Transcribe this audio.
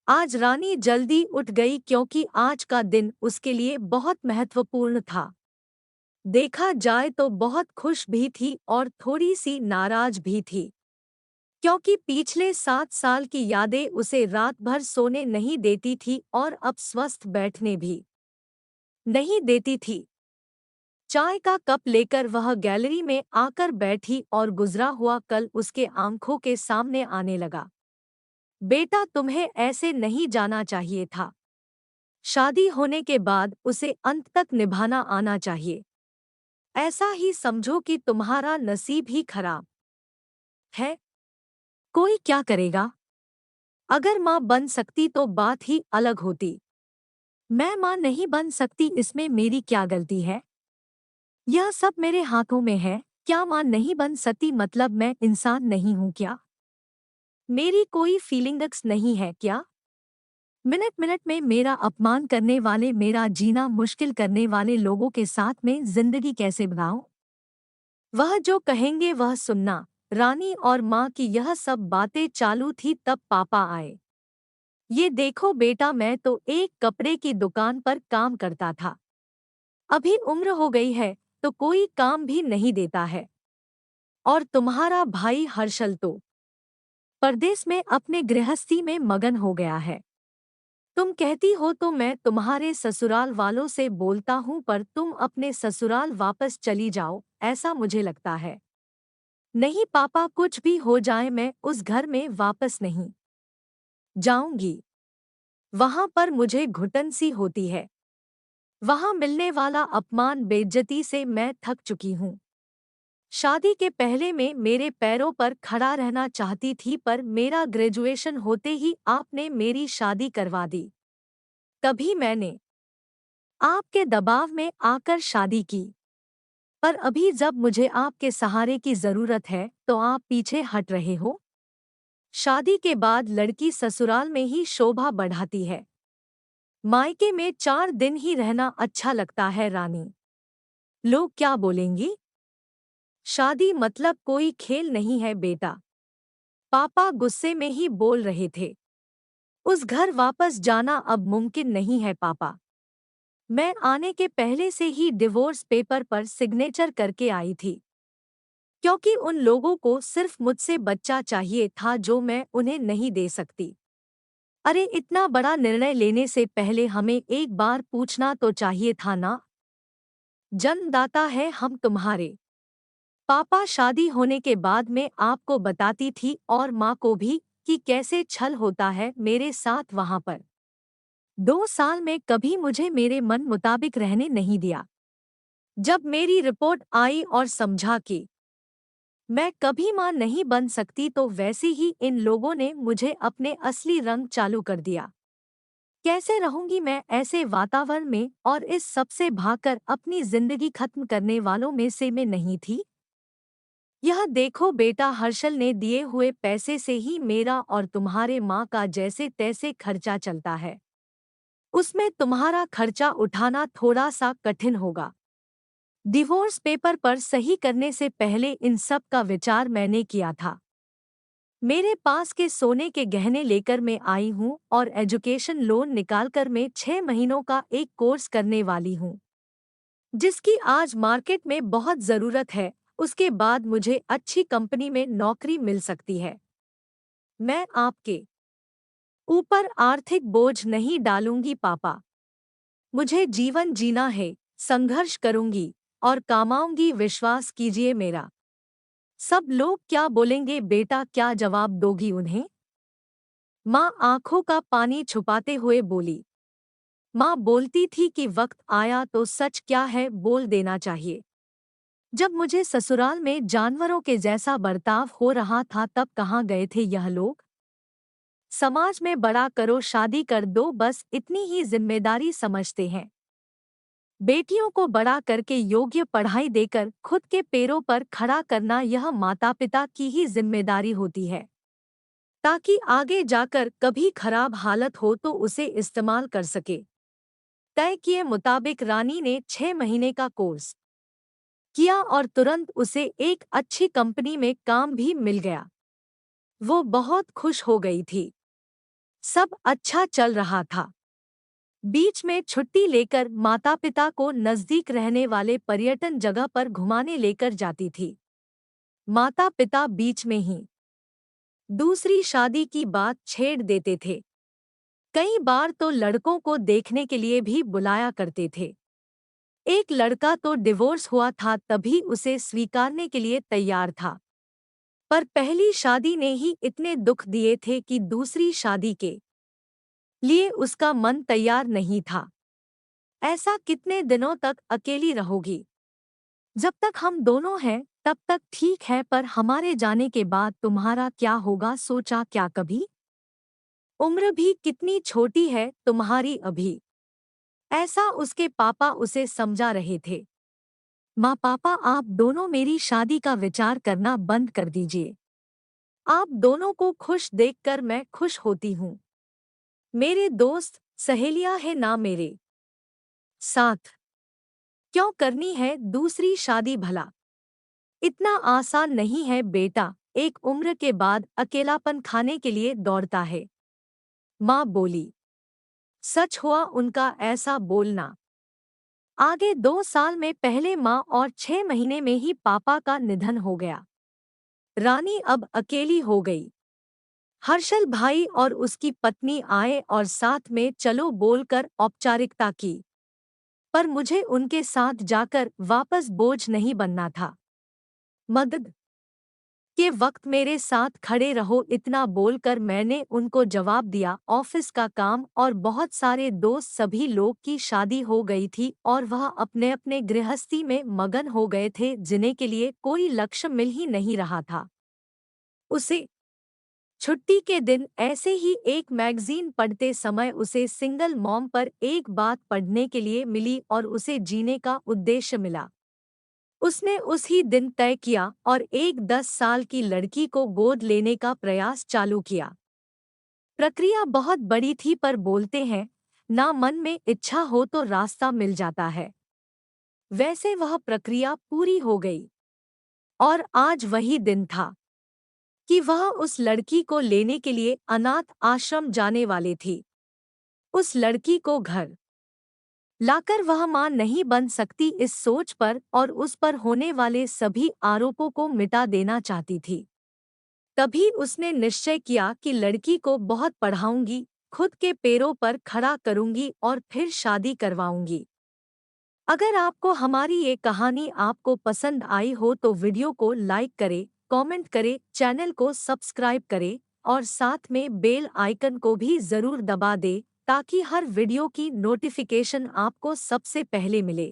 आज रानी जल्दी उठ गई क्योंकि आज का दिन उसके लिए बहुत महत्वपूर्ण था। देखा जाए तो बहुत खुश भी थी और थोड़ी सी नाराज भी थी, क्योंकि पिछले 7 साल की यादें उसे रात भर सोने नहीं देती थी और अब स्वस्थ बैठने भी नहीं देती थी। चाय का कप लेकर वह गैलरी में आकर बैठी और गुजरा हुआ कल उसके आंखों के सामने आने लगा। बेटा, तुम्हें ऐसे नहीं जाना चाहिए था। शादी होने के बाद उसे अंत तक निभाना आना चाहिए। ऐसा ही समझो कि तुम्हारा नसीब ही खराब है। कोई क्या करेगा? अगर माँ बन सकती तो बात ही अलग होती। मैं माँ नहीं बन सकती, इसमें मेरी क्या गलती है? यह सब मेरे हाथों में है। क्या माँ नहीं बन सकती मतलब मैं इंसान नहीं हूँ क्या? मेरी कोई फीलिंग्स नहीं है क्या? मिनट मिनट में मेरा अपमान करने वाले, मेरा जीना मुश्किल करने वाले लोगों के साथ में जिंदगी कैसे बनाऊं? वह जो कहेंगे वह सुनना। रानी और माँ की यह सब बातें चालू थी तब पापा आए। ये देखो बेटा, मैं तो एक कपड़े की दुकान पर काम करता था। अभी उम्र हो गई है तो कोई काम भी नहीं देता है। और तुम्हारा भाई हर्षल तो परदेश में अपने गृहस्थी में मगन हो गया है। तुम कहती हो तो मैं तुम्हारे ससुराल वालों से बोलता हूँ, पर तुम अपने ससुराल वापस चली जाओ, ऐसा मुझे लगता है। नहीं पापा, कुछ भी हो जाए मैं उस घर में वापस नहीं जाऊंगी। वहां पर मुझे घुटन सी होती है। वहां मिलने वाला अपमान, बेइज्जती से मैं थक चुकी हूँ। शादी के पहले मैं मेरे पैरों पर खड़ा रहना चाहती थी, पर मेरा ग्रेजुएशन होते ही आपने मेरी शादी करवा दी। तभी मैंने आपके दबाव में आकर शादी की। पर अभी जब मुझे आपके सहारे की जरूरत है तो आप पीछे हट रहे हो। शादी के बाद लड़की ससुराल में ही शोभा बढ़ाती है। मायके में 4 दिन ही रहना अच्छा लगता है रानी। लोग क्या बोलेंगी? शादी मतलब कोई खेल नहीं है बेटा। पापा गुस्से में ही बोल रहे थे। उस घर वापस जाना अब मुमकिन नहीं है पापा। मैं आने के पहले से ही डिवोर्स पेपर पर सिग्नेचर करके आई थी, क्योंकि उन लोगों को सिर्फ मुझसे बच्चा चाहिए था जो मैं उन्हें नहीं दे सकती। अरे, इतना बड़ा निर्णय लेने से पहले हमें एक बार पूछना तो चाहिए था ना। जन्मदाता है हम तुम्हारे। पापा, शादी होने के बाद मैं आपको बताती थी और माँ को भी कि कैसे छल होता है मेरे साथ वहाँ पर। 2 साल में कभी मुझे मेरे मन मुताबिक रहने नहीं दिया। जब मेरी रिपोर्ट आई और समझा कि मैं कभी मां नहीं बन सकती तो वैसे ही इन लोगों ने मुझे अपने असली रंग चालू कर दिया। कैसे रहूंगी मैं ऐसे वातावरण में, और इस सब से भागकर अपनी जिंदगी खत्म करने वालों में से मैं नहीं थी। यह देखो बेटा, हर्षल ने दिए हुए पैसे से ही मेरा और तुम्हारे माँ का जैसे तैसे खर्चा चलता है। उसमें तुम्हारा खर्चा उठाना थोड़ा सा कठिन होगा। डिवोर्स पेपर पर सही करने से पहले इन सब का विचार मैंने किया था। मेरे पास के सोने के गहने लेकर मैं आई हूँ और एजुकेशन लोन निकालकर मैं 6 महीनों का एक कोर्स करने वाली हूँ, जिसकी आज मार्केट में बहुत ज़रूरत है। उसके बाद मुझे अच्छी कंपनी में नौकरी मिल सकती है। मैं आपके ऊपर आर्थिक बोझ नहीं डालूंगी पापा। मुझे जीवन जीना है, संघर्ष करूंगी और कमाऊंगी, विश्वास कीजिए मेरा। सब लोग क्या बोलेंगे बेटा, क्या जवाब दोगी उन्हें? माँ आंखों का पानी छुपाते हुए बोली। माँ बोलती थी कि वक्त आया तो सच क्या है बोल देना चाहिए। जब मुझे ससुराल में जानवरों के जैसा बर्ताव हो रहा था तब कहाँ गए थे यह लोग? समाज में बड़ा करो, शादी कर दो, बस इतनी ही जिम्मेदारी समझते हैं। बेटियों को बड़ा करके योग्य पढ़ाई देकर खुद के पैरों पर खड़ा करना यह माता पिता की ही जिम्मेदारी होती है, ताकि आगे जाकर कभी खराब हालत हो तो उसे इस्तेमाल कर सके। तय किए मुताबिक रानी ने 6 महीने का कोर्स किया और तुरंत उसे एक अच्छी कंपनी में काम भी मिल गया। वो बहुत खुश हो गई थी। सब अच्छा चल रहा था। बीच में छुट्टी लेकर माता पिता को नजदीक रहने वाले पर्यटन जगह पर घुमाने लेकर जाती थी। माता पिता बीच में ही दूसरी शादी की बात छेड़ देते थे। कई बार तो लड़कों को देखने के लिए भी बुलाया करते थे। एक लड़का तो डिवोर्स हुआ था तभी उसे स्वीकारने के लिए तैयार था, पर पहली शादी ने ही इतने दुख दिए थे कि दूसरी शादी के लिए उसका मन तैयार नहीं था। ऐसा कितने दिनों तक अकेली रहोगी? जब तक हम दोनों हैं तब तक ठीक है, पर हमारे जाने के बाद तुम्हारा क्या होगा सोचा क्या कभी? उम्र भी कितनी छोटी है तुम्हारी अभी। ऐसा उसके पापा उसे समझा रहे थे। माँ पापा, आप दोनों मेरी शादी का विचार करना बंद कर दीजिए। आप दोनों को खुश देखकर मैं खुश होती हूँ। मेरे दोस्त सहेलियां हैं ना मेरे साथ, क्यों करनी है दूसरी शादी भला? इतना आसान नहीं है बेटा, एक उम्र के बाद अकेलापन खाने के लिए दौड़ता है। माँ बोली। सच हुआ उनका ऐसा बोलना। आगे 2 साल में पहले माँ और 6 महीने में ही पापा का निधन हो गया। रानी अब अकेली हो गई। हर्षल भाई और उसकी पत्नी आए और साथ में चलो बोलकर औपचारिकता की, पर मुझे उनके साथ जाकर वापस बोझ नहीं बनना था। मदद के वक्त मेरे साथ खड़े रहो, इतना बोलकर मैंने उनको जवाब दिया। ऑफिस का काम और बहुत सारे दोस्त, सभी लोग की शादी हो गई थी और वह अपने अपने गृहस्थी में मगन हो गए थे, जिन्हें के लिए कोई लक्ष्य मिल ही नहीं रहा था। उसे छुट्टी के दिन ऐसे ही एक मैगजीन पढ़ते समय उसे सिंगल मॉम पर एक बात पढ़ने के लिए मिली और उसे जीने का उद्देश्य मिला। उसने उसी दिन तय किया और एक 10 साल की लड़की को गोद लेने का प्रयास चालू किया। प्रक्रिया बहुत बड़ी थी, पर बोलते हैं ना, मन में इच्छा हो तो रास्ता मिल जाता है। वैसे वह प्रक्रिया पूरी हो गई और आज वही दिन था कि वह उस लड़की को लेने के लिए अनाथ आश्रम जाने वाले थी। उस लड़की को घर लाकर वह मां नहीं बन सकती, इस सोच पर और उस पर होने वाले सभी आरोपों को मिटा देना चाहती थी। तभी उसने निश्चय किया कि लड़की को बहुत पढ़ाऊंगी, खुद के पैरों पर खड़ा करूंगी और फिर शादी करवाऊंगी। अगर आपको हमारी ये कहानी आपको पसंद आई हो तो वीडियो को लाइक करें, कमेंट करें, चैनल को सब्सक्राइब करें और साथ में बेल आइकन को भी ज़रूर दबा दें ताकि हर वीडियो की नोटिफिकेशन आपको सबसे पहले मिले।